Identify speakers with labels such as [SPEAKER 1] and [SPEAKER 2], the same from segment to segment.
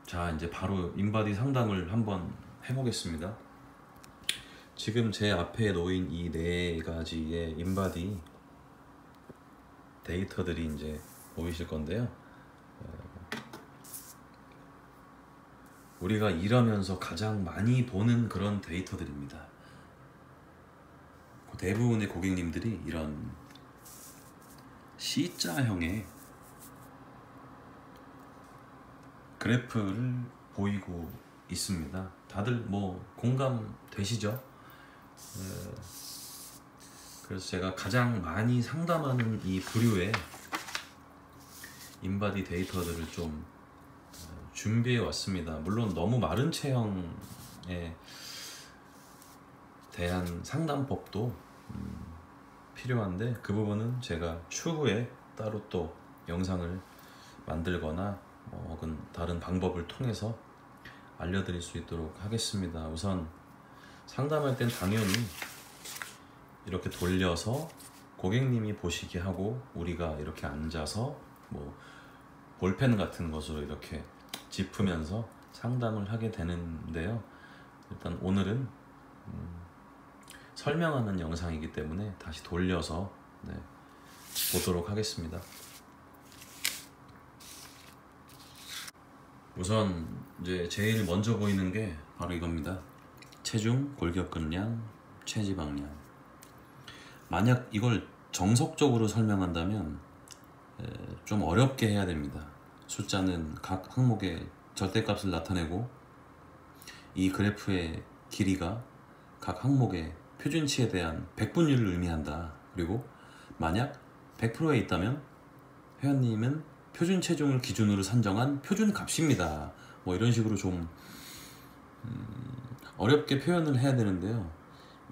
[SPEAKER 1] 자, 이제 바로 인바디 상담을 한번 해보겠습니다. 지금 제 앞에 놓인 이 네 가지의 인바디 데이터들이 이제 보이실 건데요. 우리가 일하면서 가장 많이 보는 그런 데이터들입니다. 대부분의 고객님들이 이런 C자형의 그래프를 보이고 있습니다. 다들 뭐 공감되시죠? 그래서 제가 가장 많이 상담하는 이 부류의 인바디 데이터들을 좀 준비해 왔습니다. 물론 너무 마른 체형에 대한 상담법도 필요한데 그 부분은 제가 추후에 따로 또 영상을 만들거나 혹은 다른 방법을 통해서 알려드릴 수 있도록 하겠습니다. 우선 상담할 땐 당연히 이렇게 돌려서 고객님이 보시게 하고 우리가 이렇게 앉아서 뭐 볼펜 같은 것으로 이렇게 짚으면서 상담을 하게 되는데요. 일단 오늘은 설명하는 영상이기 때문에 다시 돌려서 보도록 하겠습니다. 우선 이제 제일 먼저 보이는 게 바로 이겁니다. 체중, 골격근량, 체지방량. 만약 이걸 정석적으로 설명한다면 좀 어렵게 해야 됩니다. 숫자는 각 항목의 절대값을 나타내고 이 그래프의 길이가 각 항목의 표준치에 대한 백분율을 의미한다. 그리고 만약 100%에 있다면 회원님은 표준 체중을 기준으로 산정한 표준 값입니다. 뭐 이런 식으로 좀 어렵게 표현을 해야 되는데요.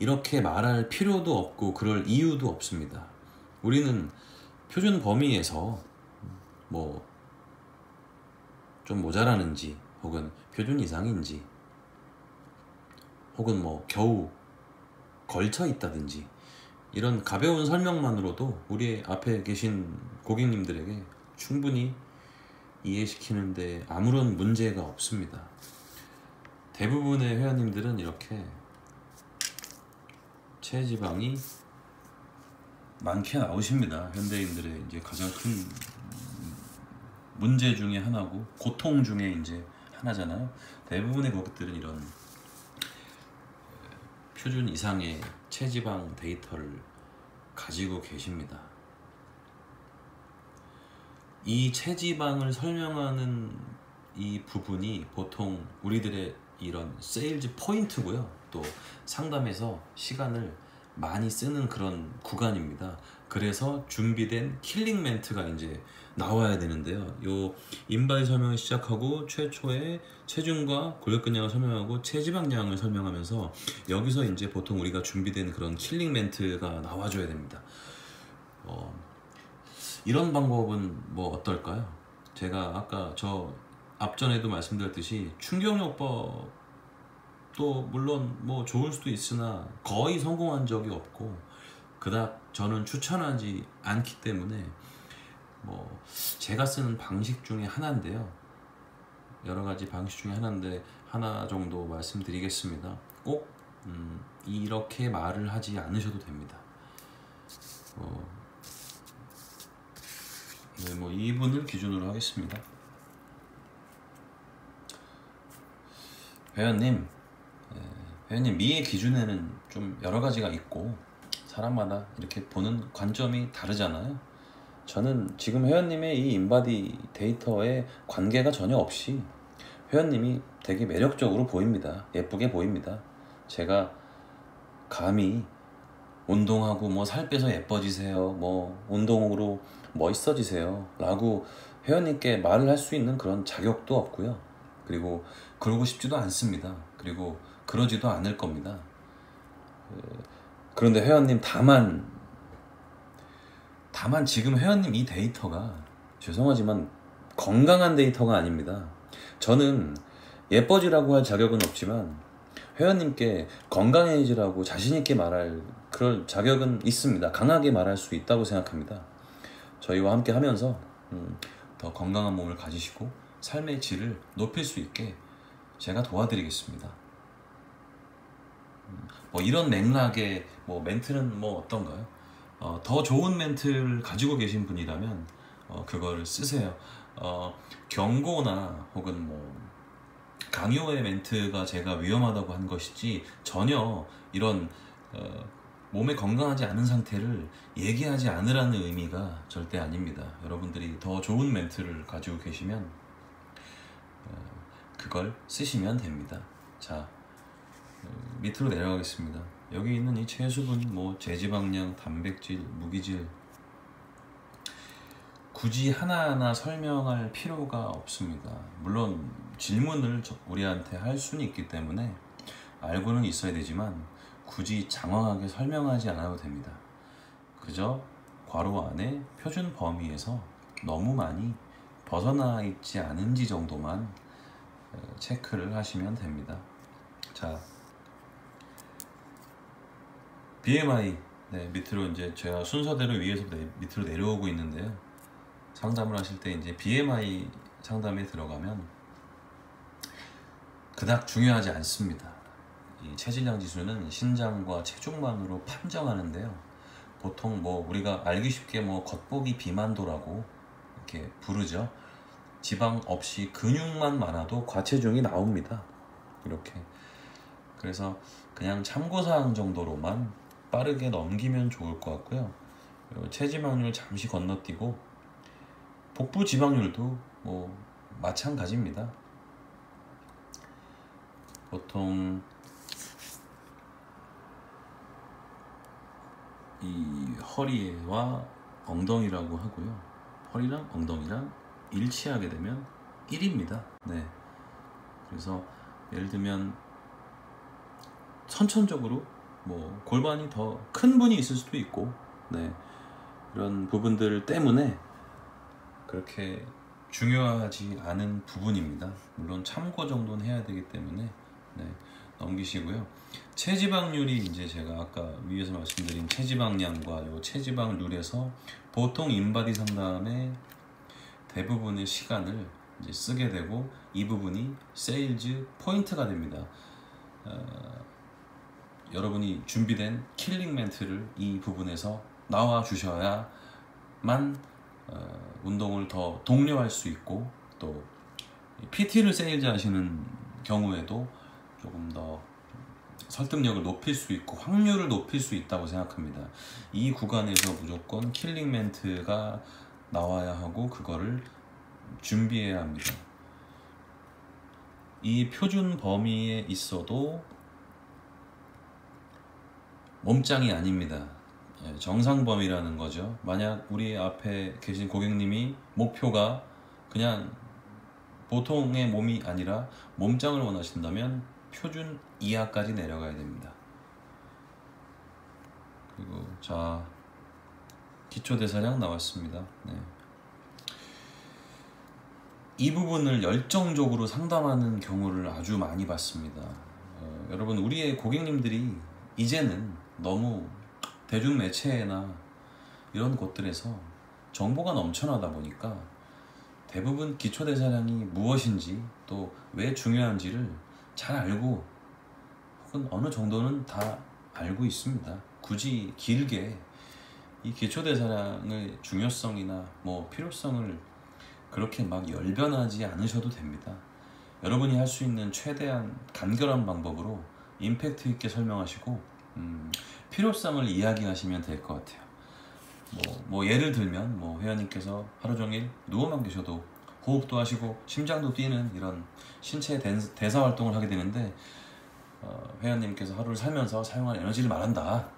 [SPEAKER 1] 이렇게 말할 필요도 없고 그럴 이유도 없습니다. 우리는 표준 범위에서 뭐 좀 모자라는지 혹은 표준 이상인지 혹은 뭐 겨우 걸쳐 있다든지 이런 가벼운 설명만으로도 우리 앞에 계신 고객님들에게 충분히 이해시키는데 아무런 문제가 없습니다. 대부분의 회원님들은 이렇게 체지방이 많게 나오십니다. 현대인들의 이제 가장 큰 문제 중에 하나고 고통 중에 이제 하나잖아요. 대부분의 고객들은 이런 표준 이상의 체지방 데이터를 가지고 계십니다. 이 체지방을 설명하는 이 부분이 보통 우리들의 이런 세일즈 포인트고요. 또 상담에서 시간을 많이 쓰는 그런 구간입니다. 그래서 준비된 킬링 멘트가 이제 나와야 되는데요. 요 인바디 설명을 시작하고 최초의 체중과 골격근량을 설명하고 체지방량을 설명하면서 여기서 이제 보통 우리가 준비된 그런 킬링 멘트가 나와줘야 됩니다. 이런 방법은 뭐 어떨까요? 제가 아까 저 앞전에도 말씀드렸듯이 충격요법도 물론 뭐 좋을 수도 있으나 거의 성공한 적이 없고 그닥 저는 추천하지 않기 때문에 뭐 제가 쓰는 방식 중에 하나인데요. 여러 가지 방식 중에 하나인데 하나 정도 말씀드리겠습니다. 꼭 이렇게 말을 하지 않으셔도 됩니다. 뭐 이분을 기준으로 하겠습니다. 회원님, 미의 기준에는 좀 여러 가지가 있고 사람마다 이렇게 보는 관점이 다르잖아요. 저는 지금 회원님의 이 인바디 데이터에 관계가 전혀 없이 회원님이 되게 매력적으로 보입니다. 예쁘게 보입니다. 제가 감히 운동하고 뭐 살 빼서 예뻐지세요, 뭐 운동으로 멋있어지세요 라고 회원님께 말을 할 수 있는 그런 자격도 없고요. 그리고 그러고 싶지도 않습니다. 그리고 그러지도 않을 겁니다. 그런데 회원님 다만 지금 회원님 이 데이터가 죄송하지만 건강한 데이터가 아닙니다. 저는 예뻐지라고 할 자격은 없지만 회원님께 건강해지라고 자신있게 말할 그럴 자격은 있습니다. 강하게 말할 수 있다고 생각합니다. 저희와 함께 하면서 더 건강한 몸을 가지시고 삶의 질을 높일 수 있게 제가 도와드리겠습니다. 뭐 이런 맥락의 뭐 멘트는 뭐 어떤가요? 더 좋은 멘트를 가지고 계신 분이라면 그걸 쓰세요. 경고나 혹은 뭐 강요의 멘트가 제가 위험하다고 한 것이지 전혀 이런 몸에 건강하지 않은 상태를 얘기하지 않으라는 의미가 절대 아닙니다. 여러분들이 더 좋은 멘트를 가지고 계시면 그걸 쓰시면 됩니다. 자, 밑으로 내려가겠습니다. 여기 있는 이 채수분, 뭐 제지방량, 단백질, 무기질 굳이 하나하나 설명할 필요가 없습니다. 물론 질문을 우리한테 할 수는 있기 때문에 알고는 있어야 되지만 굳이 장황하게 설명하지 않아도 됩니다. 그저 괄호 안에 표준 범위에서 너무 많이 벗어나 있지 않은지 정도만 체크를 하시면 됩니다. 자, BMI 밑으로 이제 제가 순서대로 위에서 밑으로 내려오고 있는데요. 상담을 하실 때 이제 BMI 상담에 들어가면 그닥 중요하지 않습니다. 이 체질량 지수는 신장과 체중만으로 판정하는데요. 보통 뭐 우리가 알기 쉽게 뭐 겉보기 비만도라고 이렇게 부르죠. 지방 없이 근육만 많아도 과체중이 나옵니다. 이렇게. 그래서 그냥 참고사항 정도로만 빠르게 넘기면 좋을 것 같고요. 체지방률 잠시 건너뛰고 복부 지방률도 뭐 마찬가지입니다. 보통 이 허리와 엉덩이라고 하고요. 허리랑 엉덩이랑 일치하게 되면 1입니다. 네. 그래서 예를 들면 선천적으로 뭐 골반이 더 큰 분이 있을 수도 있고, 네. 이런 부분들 때문에 그렇게 중요하지 않은 부분입니다. 물론 참고 정도는 해야 되기 때문에 네, 넘기시고요. 체지방률이 이제 제가 아까 위에서 말씀드린 체지방량과 요 체지방률에서 보통 인바디 상담의 대부분의 시간을 이제 쓰게 되고 이 부분이 세일즈 포인트가 됩니다. 여러분이 준비된 킬링 멘트를 이 부분에서 나와 주셔야만 운동을 더 독려할 수 있고, 또 PT를 세일즈 하시는 경우에도 조금 더 설득력을 높일 수 있고 확률을 높일 수 있다고 생각합니다. 이 구간에서 무조건 킬링 멘트가 나와야 하고 그거를 준비해야 합니다. 이 표준 범위에 있어도 몸짱이 아닙니다. 정상 범위라는 거죠. 만약 우리 앞에 계신 고객님이 목표가 그냥 보통의 몸이 아니라 몸짱을 원하신다면 표준 이하까지 내려가야 됩니다. 그리고 자, 기초대사량 나왔습니다. 네. 이 부분을 열정적으로 상담하는 경우를 아주 많이 봤습니다. 여러분, 우리의 고객님들이 이제는 너무 대중매체나 이런 곳들에서 정보가 넘쳐나다 보니까 대부분 기초대사량이 무엇인지 또 왜 중요한지를 잘 알고 혹은 어느 정도는 다 알고 있습니다. 굳이 길게 이 기초대사량의 중요성이나 뭐 필요성을 그렇게 막 열변하지 않으셔도 됩니다. 여러분이 할 수 있는 최대한 간결한 방법으로 임팩트 있게 설명하시고 필요성을 이야기하시면 될 것 같아요. 뭐 예를 들면 뭐 회원님께서 하루 종일 누워만 계셔도 호흡도 하시고 심장도 뛰는 이런 신체 대사 활동을 하게 되는데 회원님께서 하루를 살면서 사용할 에너지를 말한다.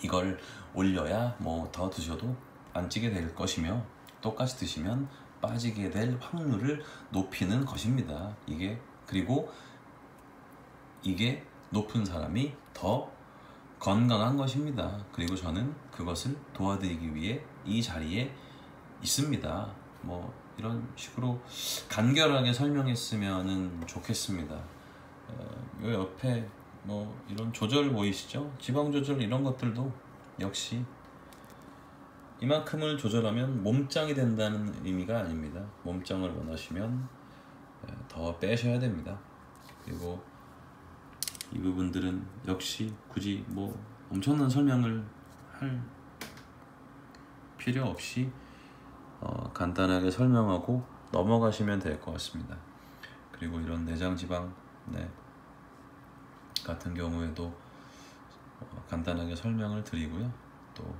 [SPEAKER 1] 이걸 올려야 뭐 더 드셔도 안 찌게 될 것이며 똑같이 드시면 빠지게 될 확률을 높이는 것입니다. 그리고 이게 높은 사람이 더 건강한 것입니다. 그리고 저는 그것을 도와드리기 위해 이 자리에 있습니다. 뭐 이런 식으로 간결하게 설명했으면 좋겠습니다. 요 옆에 뭐 이런 조절 보이시죠? 지방 조절 이런 것들도 역시 이만큼을 조절하면 몸짱이 된다는 의미가 아닙니다. 몸짱을 원하시면 더 빼셔야 됩니다. 그리고 이 부분들은 역시 굳이 뭐 엄청난 설명을 할 필요 없이 간단하게 설명하고 넘어가시면 될 것 같습니다. 그리고 이런 내장지방 같은 경우에도 간단하게 설명을 드리고요. 또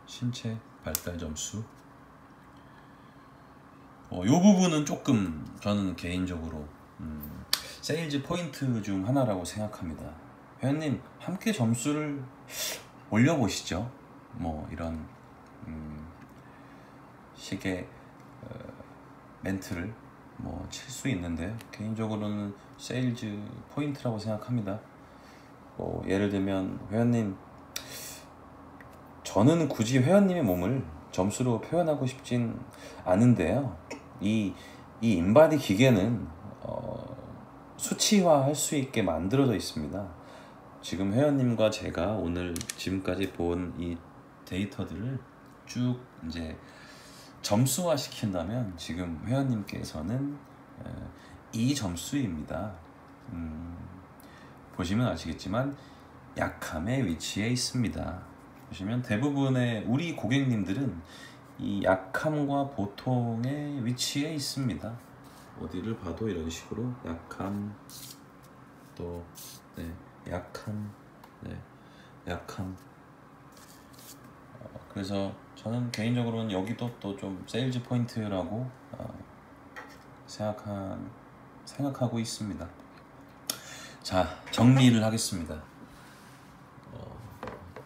[SPEAKER 1] 신체 발달 점수 이 부분은 조금 저는 개인적으로 세일즈 포인트 중 하나라고 생각합니다. 회원님 함께 점수를 올려보시죠. 뭐 이런 식의 멘트를 뭐 칠 수 있는데 개인적으로는 세일즈 포인트라고 생각합니다. 뭐 예를 들면 회원님, 저는 굳이 회원님의 몸을 점수로 표현하고 싶진 않은데요. 이 인바디 기계는 수치화할 수 있게 만들어져 있습니다. 지금 회원님과 제가 오늘 지금까지 본 이 데이터들을 쭉 이제 점수화 시킨다면 지금 회원님께서는 이 점수입니다. 보시면 아시겠지만 약함의 위치에 있습니다. 보시면 대부분의 우리 고객님들은 이 약함과 보통의 위치에 있습니다. 어디를 봐도 이런 식으로 약함, 또 약함, 약함. 그래서 저는 개인적으로는 여기도 또 좀 세일즈 포인트라고 생각하고 있습니다. 자, 정리를 하겠습니다.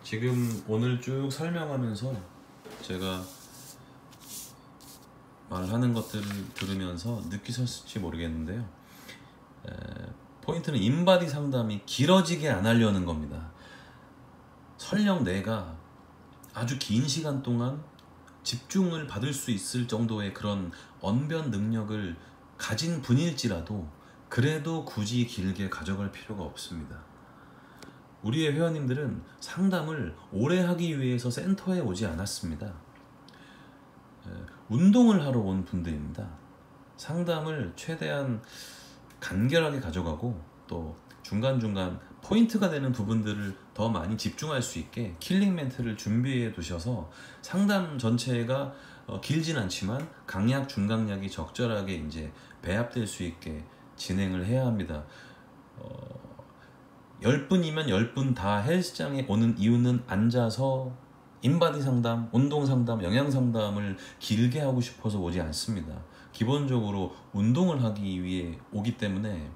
[SPEAKER 1] 지금 오늘 쭉 설명하면서 제가 말하는 것들을 들으면서 느끼셨을지 모르겠는데요. 포인트는 인바디 상담이 길어지게 안 하려는 겁니다. 설령 내가 아주 긴 시간 동안 집중을 받을 수 있을 정도의 그런 언변 능력을 가진 분일지라도 그래도 굳이 길게 가져갈 필요가 없습니다. 우리의 회원님들은 상담을 오래 하기 위해서 센터에 오지 않았습니다. 운동을 하러 온 분들입니다. 상담을 최대한 간결하게 가져가고 또 중간중간 포인트가 되는 부분들을 더 많이 집중할 수 있게 킬링 멘트를 준비해 두셔서 상담 전체가 길진 않지만 강약, 중강약이 적절하게 이제 배합될 수 있게 진행을 해야 합니다. 10분이면 10분 다 헬스장에 오는 이유는 앉아서 인바디 상담, 운동 상담, 영양 상담을 길게 하고 싶어서 오지 않습니다. 기본적으로 운동을 하기 위해 오기 때문에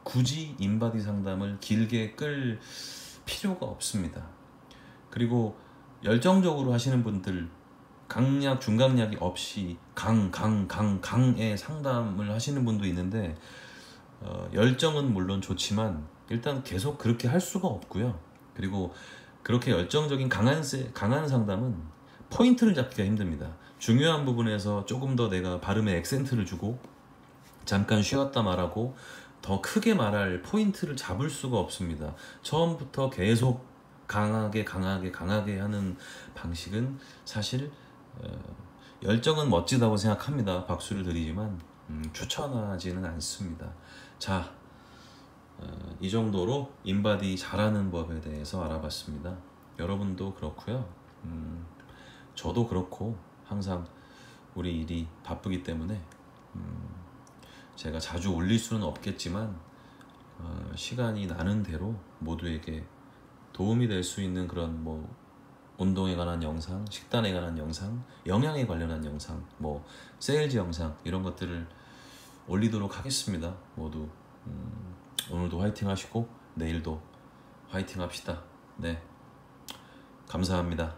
[SPEAKER 1] 굳이 인바디 상담을 길게 끌 필요가 없습니다. 그리고 열정적으로 하시는 분들 강약, 중강약이 없이 강의 상담을 하시는 분도 있는데 열정은 물론 좋지만 일단 계속 그렇게 할 수가 없고요. 그리고 그렇게 열정적인 강한 상담은 포인트를 잡기가 힘듭니다. 중요한 부분에서 조금 더 내가 발음에 액센트를 주고 잠깐 쉬었다 말하고 더 크게 말할 포인트를 잡을 수가 없습니다. 처음부터 계속 강하게 하는 방식은 사실 열정은 멋지다고 생각합니다. 박수를 드리지만 추천하지는 않습니다. 자, 이 정도로 인바디 잘하는 법에 대해서 알아봤습니다. 여러분도 그렇고요. 저도 그렇고 항상 우리 일이 바쁘기 때문에 제가 자주 올릴 수는 없겠지만 시간이 나는 대로 모두에게 도움이 될 수 있는 그런 뭐 운동에 관한 영상, 식단에 관한 영상, 영양에 관련한 영상, 뭐 세일즈 영상 이런 것들을 올리도록 하겠습니다. 모두 오늘도 화이팅 하시고 내일도 화이팅 합시다. 네, 감사합니다.